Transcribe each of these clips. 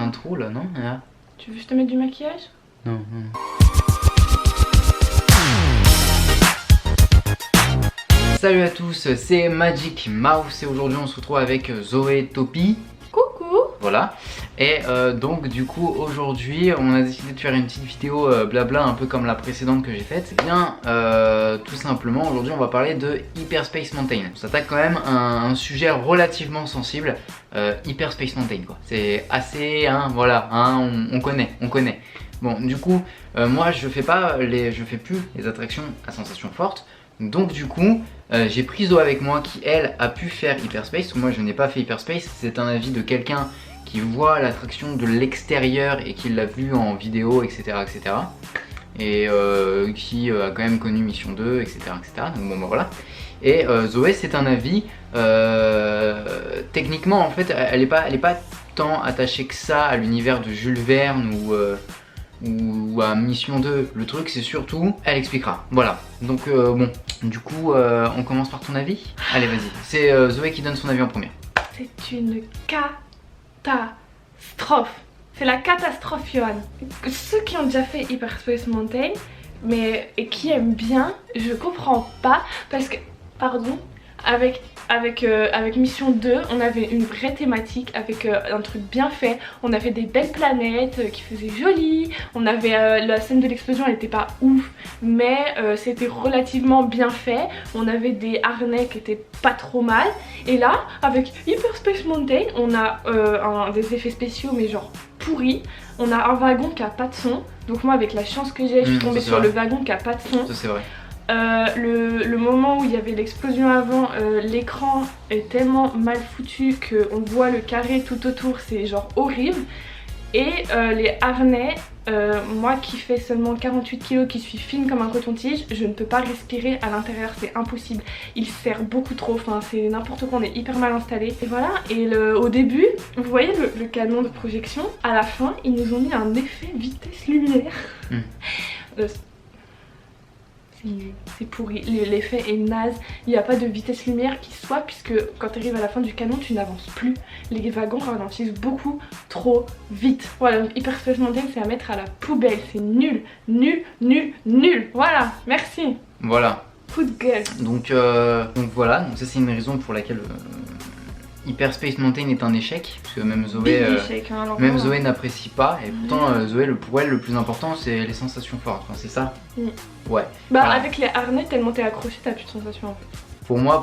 un trou là, non? Ah. Tu veux que je te mette du maquillage? Non, non. Salut à tous, c'est Magic Mouse et aujourd'hui on se retrouve avec Zoé Topi. Coucou. Voilà. Et donc du coup aujourd'hui on a décidé de faire une petite vidéo blabla un peu comme la précédente que j'ai faite. Et bien tout simplement aujourd'hui on va parler de Hyperspace Mountain. On s'attaque quand même à un sujet relativement sensible, Hyperspace Mountain quoi. C'est assez, hein, voilà, hein, on connaît. Bon du coup moi je fais plus les attractions à sensations fortes. Donc du coup j'ai pris Zoé avec moi qui elle a pu faire Hyperspace. Moi je n'ai pas fait Hyperspace, c'est un avis de quelqu'un qui voit l'attraction de l'extérieur et qui l'a vu en vidéo etc et qui a quand même connu Mission 2 etc. Donc bon bah voilà. Et Zoé c'est un avis techniquement en fait elle est pas tant attachée que ça à l'univers de Jules Verne ou à Mission 2, le truc c'est surtout, elle expliquera, voilà. Donc bon, du coup on commence par ton avis. Allez vas-y, c'est Zoé qui donne son avis en premier. C'est une catastrophe. C'est la catastrophe, Johan. Ceux qui ont déjà fait Hyperspace Mountain, et qui aiment bien, je comprends pas, parce que, pardon, avec Mission 2, on avait une vraie thématique avec un truc bien fait. On avait des belles planètes qui faisaient joli. On avait la scène de l'explosion, elle était pas ouf, mais c'était relativement bien fait. On avait des harnais qui étaient pas trop mal. Et là, avec Hyperspace Mountain, on a des effets spéciaux mais genre pourris. On a un wagon qui a pas de son. Donc moi avec la chance que j'ai, je suis tombée sur le wagon qui a pas de son. Ça c'est vrai. Le moment où il y avait l'explosion avant, l'écran est tellement mal foutu qu'on voit le carré tout autour, c'est genre horrible. Et les harnais, moi qui fais seulement 48 kg, qui suis fine comme un coton-tige, je ne peux pas respirer à l'intérieur, c'est impossible. Il sert beaucoup trop, enfin c'est n'importe quoi, on est hyper mal installé. Et voilà, et au début, vous voyez le canon de projection, à la fin, ils nous ont mis un effet vitesse-lumière. C'est pourri, l'effet est naze, il n'y a pas de vitesse lumière qui soit, puisque quand tu arrives à la fin du canon tu n'avances plus, les wagons ralentissent beaucoup trop vite. Voilà, donc Hyperspace Mountain c'est à mettre à la poubelle, c'est nul, voilà, merci. Voilà. Coup de gueule. Donc voilà, donc ça c'est une raison pour laquelle Hyperspace Mountain est un échec, parce que même Zoé, Zoé n'apprécie pas, et pourtant Zoé, pour elle le plus important c'est les sensations fortes, enfin, c'est ça. Ouais. Bah voilà. avec les harnais, tellement t'es accroché, t'as plus de sensations en fait. Pour moi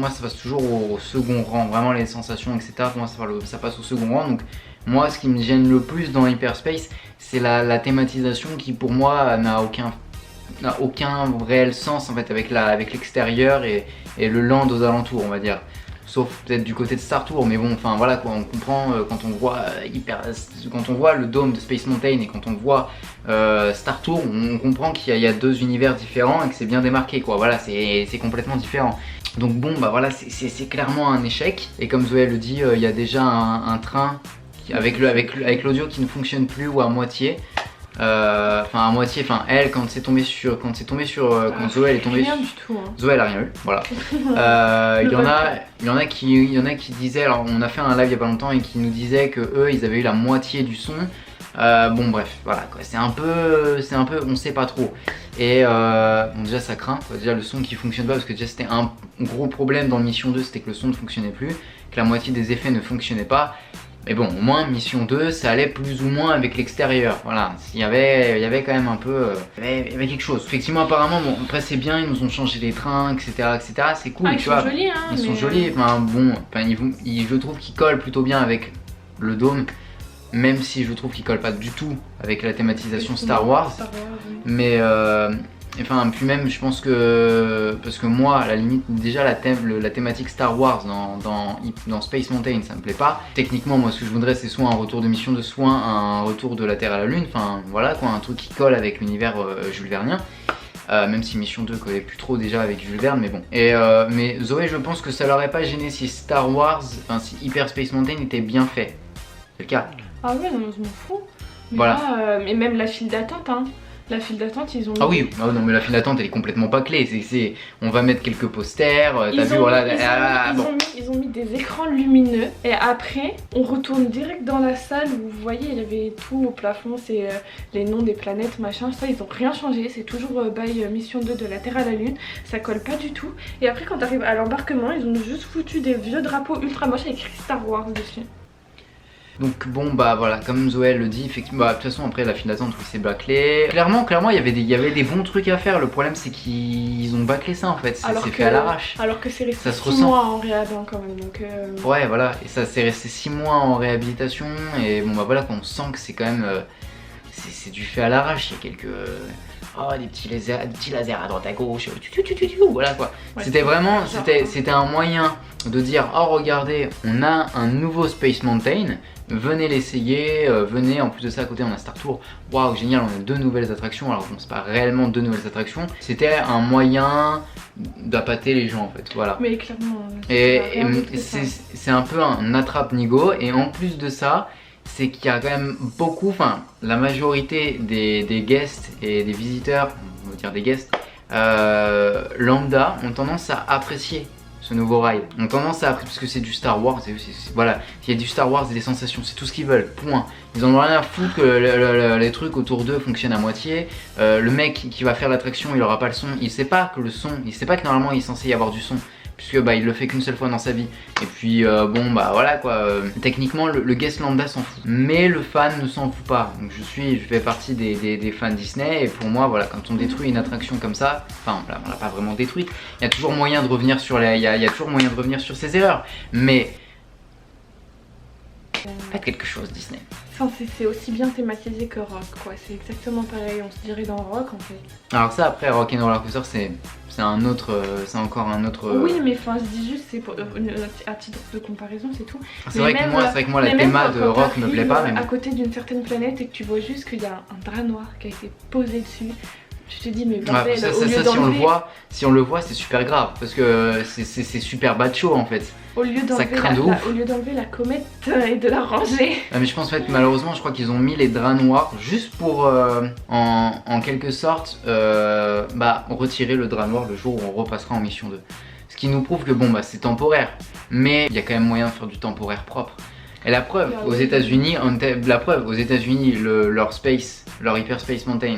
ça passe toujours au second rang, vraiment les sensations etc, pour moi ça passe au second rang. Donc moi ce qui me gêne le plus dans Hyperspace c'est la thématisation qui pour moi n'a aucun réel sens en fait avec l'extérieur et le land aux alentours on va dire. Sauf peut-être du côté de Star Tour, mais bon, enfin voilà quoi, on comprend quand on voit le dôme de Space Mountain et quand on voit Star Tour, on comprend qu'il y a deux univers différents et que c'est bien démarqué quoi, voilà, c'est complètement différent. Donc bon, bah voilà, c'est clairement un échec. Et comme Zoé le dit, il y a déjà un train avec l'audio qui ne fonctionne plus ou à moitié. Enfin à moitié, enfin elle quand Zoé elle est tombée rien du tout, hein. Zoé elle a rien eu, voilà. Il y en a qui disaient, alors on a fait un live il y a pas longtemps et qui nous disaient que eux ils avaient eu la moitié du son. Bon bref, voilà quoi, c'est un peu, on sait pas trop. Et bon déjà ça craint, quoi. Déjà le son qui fonctionne pas parce que déjà c'était un gros problème dans Mission 2, c'était que le son ne fonctionnait plus, que la moitié des effets ne fonctionnaient pas. Mais bon, au moins Mission 2 ça allait plus ou moins avec l'extérieur, voilà, il y avait quand même un peu, il y avait quelque chose. Effectivement apparemment, bon après c'est bien, ils nous ont changé les trains, etc, c'est cool, tu vois. Jolis, hein, ils sont jolis, enfin bon, je trouve qu'ils collent plutôt bien avec le dôme, même si je trouve qu'ils collent pas du tout avec la thématisation Star Wars, mais enfin puis même je pense que, parce que moi à la limite déjà la thématique Star Wars dans Space Mountain ça me plaît pas. Techniquement moi ce que je voudrais c'est soit un retour de Mission 2, soit un retour de la Terre à la Lune, enfin voilà quoi, un truc qui colle avec l'univers Jules Vernien. Même si Mission 2 collait plus trop déjà avec Jules Verne, mais bon. Et mais Zoé je pense que ça l'aurait pas gêné si Star Wars, enfin si Hyperspace Mountain était bien fait. C'est le cas. Ah ouais non je m'en fous. Mais voilà. là, et même la file d'attente hein. La file d'attente, ils ont. Ah oui, non mais la file d'attente elle est complètement bâclée. On va mettre quelques posters, t'as vu, voilà. Ils ont mis des écrans lumineux et après on retourne direct dans la salle où vous voyez il y avait tout au plafond, c'est les noms des planètes, machin, ça ils ont rien changé, c'est toujours by Mission 2 de la Terre à la Lune, ça colle pas du tout. Et après quand t'arrives à l'embarquement, ils ont juste foutu des vieux drapeaux ultra moches avec écrit Star Wars dessus. Donc bon bah voilà, comme Zoé le dit, effectivement, bah, de toute façon après la file d'attente oui c'est bâclé. Clairement il y avait des bons trucs à faire, le problème c'est qu'ils ont bâclé ça en fait, c'est fait à l'arrache. Alors que c'est resté ça 6 mois en réhab quand même donc Ouais voilà, et ça c'est resté 6 mois en réhabilitation et bon bah voilà on sent que c'est quand même, c'est du fait à l'arrache, il y a quelques... Oh des petits lasers à droite à gauche, voilà quoi. Ouais, c'était vraiment, c'était un moyen de dire oh regardez on a un nouveau Space Mountain, venez l'essayer, venez, en plus de ça à côté on a Star Tour, waouh génial, on a 2 nouvelles attractions, alors bon c'est pas réellement 2 nouvelles attractions, c'était un moyen d'appâter les gens en fait, voilà. Mais clairement, c'est un peu un attrape-nigo et en plus de ça, c'est qu'il y a quand même beaucoup, enfin la majorité des guests et des visiteurs, on va dire des guests, lambda ont tendance à apprécier ce nouveau ride. Ont tendance à apprécier parce que c'est du Star Wars, voilà, il y a du Star Wars et des sensations, c'est tout ce qu'ils veulent, point. Ils en ont rien à foutre que les trucs autour d'eux fonctionnent à moitié. Le mec qui va faire l'attraction, il aura pas le son, il sait pas que le son, il sait pas que normalement il est censé y avoir du son. Puisque bah, il le fait qu'une seule fois dans sa vie. Et puis bon bah voilà quoi, techniquement le guest lambda s'en fout. Mais le fan ne s'en fout pas. Donc je fais partie des fans Disney. Et pour moi voilà, quand on détruit une attraction comme ça, enfin voilà, on l'a pas vraiment détruite, il y a toujours moyen de revenir sur toujours moyen de revenir sur ses erreurs. Mais faites quelque chose Disney. C'est aussi bien thématisé que Rock quoi, c'est exactement pareil, on se dirait dans Rock en fait. Alors ça après Rock and Roller Coaster c'est encore un autre... Oui mais enfin je dis juste, c'est à titre de comparaison c'est tout. C'est vrai que moi la théma de Rock me plaît pas. Mais à côté d'une certaine planète et que tu vois juste qu'il y a un drap noir qui a été posé dessus, tu te dis mais bordel, si on le voit c'est super grave parce que c'est super bad show en fait. Au lieu d'enlever la comète et de la ranger. Ah mais je pense en fait malheureusement je crois qu'ils ont mis les draps noirs juste pour en quelque sorte retirer le drap noir le jour où on repassera en mission 2. Ce qui nous prouve que bon bah c'est temporaire, mais il y a quand même moyen de faire du temporaire propre. Et la preuve aux États-Unis, leur Hyperspace Mountain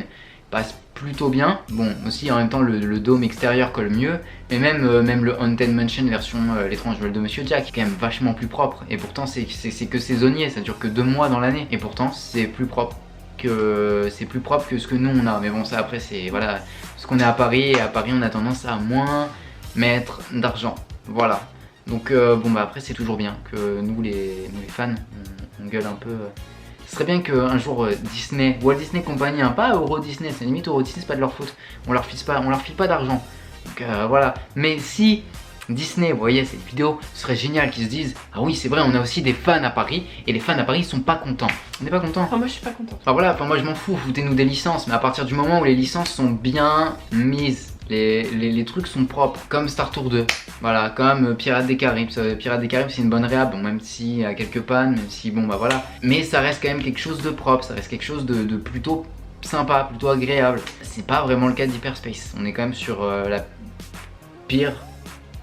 passe plutôt bien. Bon aussi en même temps le dôme extérieur colle mieux, mais même le Haunted Mansion version l'étrange Noël de Monsieur Jack est quand même vachement plus propre. Et pourtant c'est que saisonnier, ça dure que 2 mois dans l'année. Et pourtant c'est plus propre que ce que nous on a. Mais bon ça après c'est voilà, parce qu'on est à Paris et à Paris on a tendance à moins mettre d'argent. Voilà. Donc bon bah après c'est toujours bien que nous les fans on gueule un peu. Ce serait bien qu'un jour Disney, Walt Disney Company, hein, pas Euro Disney, c'est limite Euro Disney, c'est pas de leur faute, on leur file pas d'argent. Donc voilà, mais si Disney voyait cette vidéo, ce serait génial qu'ils se disent ah oui c'est vrai on a aussi des fans à Paris et les fans à Paris ils sont pas contents. On n'est pas contents. Enfin moi je suis pas contente. Enfin voilà, moi je m'en fous, foutez-nous des licences, mais à partir du moment où les licences sont bien mises, les trucs sont propres, comme Star Tour 2, voilà, comme Pirates des Caraïbes. Pirates des Caraïbes c'est une bonne réhab, bon, même s'il y a quelques pannes, même si bon bah voilà, mais ça reste quand même quelque chose de propre, ça reste quelque chose de plutôt sympa, plutôt agréable. C'est pas vraiment le cas d'Hyperspace, on est quand même sur la pire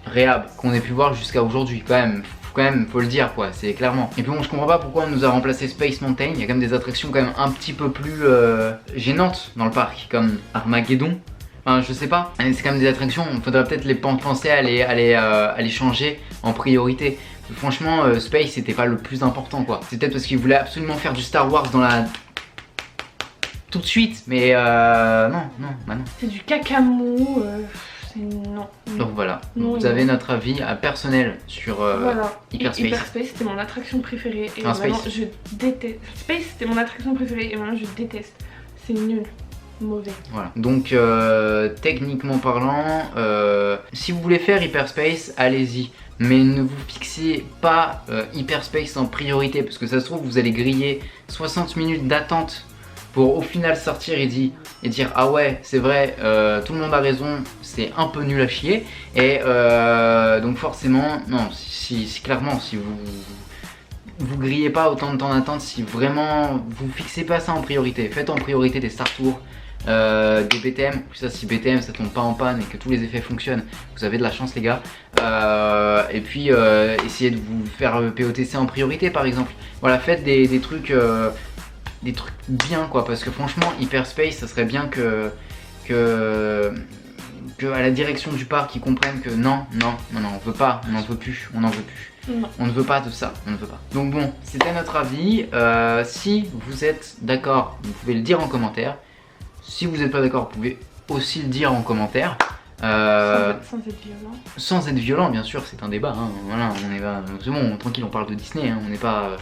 réhab qu'on ait pu voir jusqu'à aujourd'hui quand même, faut le dire quoi, c'est clairement. Et puis bon je comprends pas pourquoi on nous a remplacé Space Mountain, il y a quand même des attractions quand même un petit peu plus gênantes dans le parc, comme Armageddon. Enfin, je sais pas, c'est quand même des attractions, il faudrait peut-être penser à les changer en priorité. Franchement, Space c'était pas le plus important quoi. C'est peut-être parce qu'ils voulaient absolument faire du Star Wars dans la... tout de suite, mais non. C'est du caca mou, non. Donc voilà, vous avez notre avis personnel sur Hyperspace. Hyperspace c'était mon attraction préférée et vraiment je déteste. Space c'était mon attraction préférée et maintenant je déteste. C'est nul. Mauvais. Voilà, donc techniquement parlant, si vous voulez faire Hyperspace, allez-y. Mais ne vous fixez pas Hyperspace en priorité, parce que ça se trouve vous allez griller 60 minutes d'attente pour au final sortir et dire ah ouais c'est vrai, tout le monde a raison, c'est un peu nul à chier. Et donc forcément, non, si clairement si vous vous grillez pas autant de temps d'attente si vraiment vous fixez pas ça en priorité. Faites en priorité des Star Tours, des BTM. Ça, si BTM ça tombe pas en panne et que tous les effets fonctionnent, vous avez de la chance les gars. Et puis essayez de vous faire POTC en priorité par exemple. Voilà, faites des trucs bien quoi, parce que franchement Hyperspace ça serait bien que à la direction du parc ils comprennent que non, on veut pas, on n'en veut plus, on n'en veut plus. Non. On ne veut pas de ça, on ne veut pas. Donc bon, c'était notre avis. Si vous êtes d'accord, vous pouvez le dire en commentaire. Si vous n'êtes pas d'accord, vous pouvez aussi le dire en commentaire. Sans être violent. Sans être violent, bien sûr, c'est un débat. Hein. Voilà, on est pas, c'est bon, tranquille, on parle de Disney. Hein. On n'est pas,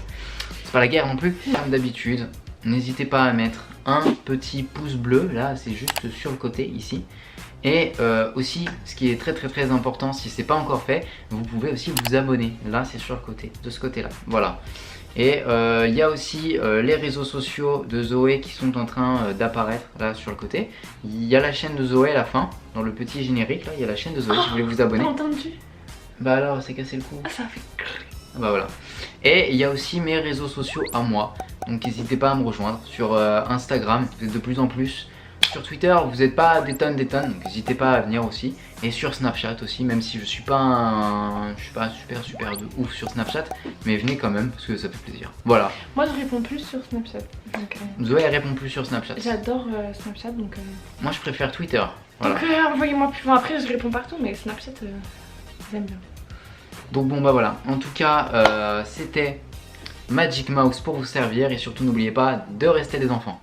c'est pas la guerre non plus. Comme d'habitude, n'hésitez pas à mettre un petit pouce bleu. Là, c'est juste sur le côté ici. Et aussi, ce qui est très important, si c'est pas encore fait, vous pouvez aussi vous abonner. Là, c'est sur le côté, de ce côté-là. Voilà. Et il y a aussi les réseaux sociaux de Zoé qui sont en train d'apparaître là sur le côté. Il y a la chaîne de Zoé à la fin, dans le petit générique. Là, il y a la chaîne de Zoé si vous voulez vous abonner. T'as entendu? Bah alors, c'est cassé le cou. Ah, ça fait crrr. Bah voilà. Et il y a aussi mes réseaux sociaux à moi. Donc n'hésitez pas à me rejoindre sur Instagram, vous êtes de plus en plus. Sur Twitter, vous n'êtes pas des tonnes, donc n'hésitez pas à venir aussi. Et sur Snapchat aussi, même si je suis pas super de ouf sur Snapchat, mais venez quand même parce que ça fait plaisir. Voilà. Moi je réponds plus sur Snapchat. Donc, Zoé elle répond plus sur Snapchat. j'adore Snapchat donc. Moi je préfère Twitter. Voilà. Donc envoyez-moi plus loin. Après je réponds partout, mais Snapchat j'aime bien. Donc bon bah voilà. En tout cas, c'était Magic Mouse pour vous servir et surtout n'oubliez pas de rester des enfants.